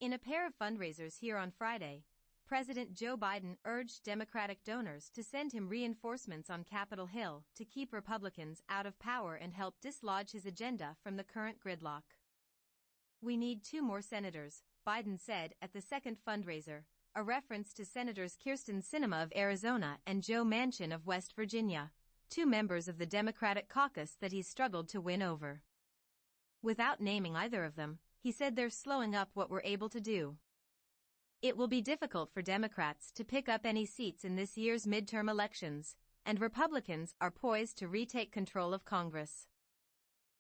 In a pair of fundraisers here on Friday, President Joe Biden urged Democratic donors to send him reinforcements on Capitol Hill to keep Republicans out of power and help dislodge his agenda from the current gridlock. "We need 2 more senators," Biden said at the second fundraiser, a reference to Senators Kyrsten Sinema of Arizona and Joe Manchin of West Virginia, 2 members of the Democratic caucus that he's struggled to win over. Without naming either of them, he said they're slowing up what we're able to do. It will be difficult for Democrats to pick up any seats in this year's midterm elections, and Republicans are poised to retake control of Congress.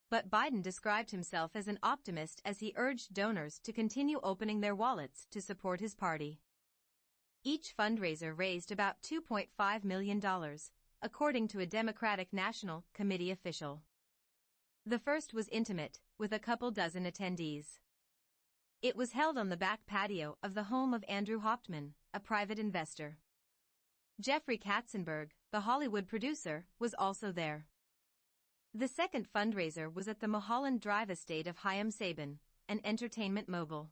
But Biden described himself as an optimist as he urged donors to continue opening their wallets to support his party. Each fundraiser raised about $2.5 million, according to a Democratic National Committee official. The first was intimate, with a couple dozen attendees. It was held on the back patio of the home of Andrew Hauptman, a private investor. Jeffrey Katzenberg, the Hollywood producer, was also there. The second fundraiser was at the Mulholland Drive estate of Chaim Saban, an entertainment mogul.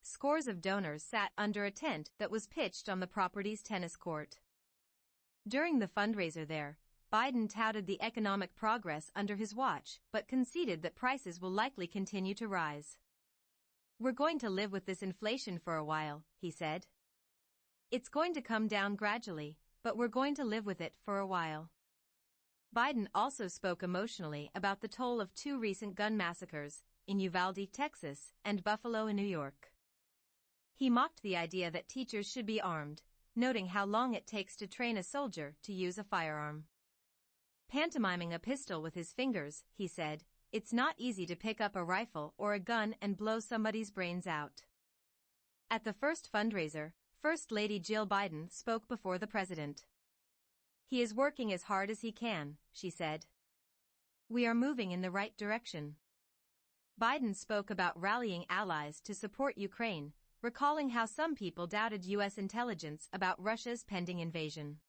Scores of donors sat under a tent that was pitched on the property's tennis court. During the fundraiser there, Biden touted the economic progress under his watch but conceded that prices will likely continue to rise. "We're going to live with this inflation for a while," he said. "It's going to come down gradually, but we're going to live with it for a while." Biden also spoke emotionally about the toll of 2 recent gun massacres, in Uvalde, Texas, and Buffalo, New York. He mocked the idea that teachers should be armed, noting how long it takes to train a soldier to use a firearm. Pantomiming a pistol with his fingers, he said, "It's not easy to pick up a rifle or a gun and blow somebody's brains out." At the first fundraiser, First Lady Jill Biden spoke before the president. "He is working as hard as he can," she said. "We are moving in the right direction." Biden spoke about rallying allies to support Ukraine, recalling how some people doubted U.S. intelligence about Russia's pending invasion.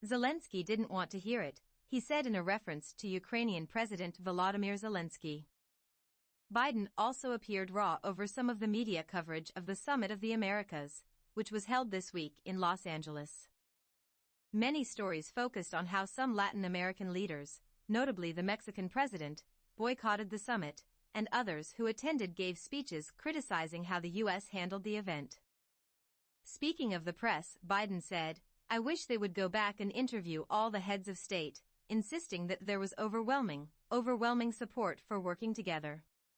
Zelensky didn't want to hear it, he said in a reference to Ukrainian President Volodymyr Zelensky. Biden also appeared raw over some of the media coverage of the Summit of the Americas, which was held this week in Los Angeles. Many stories focused on how some Latin American leaders, notably the Mexican president, boycotted the summit, and others who attended gave speeches criticizing how the U.S. handled the event. Speaking of the press, Biden said, "I wish they would go back and interview all the heads of state," insisting that there was overwhelming support for working together.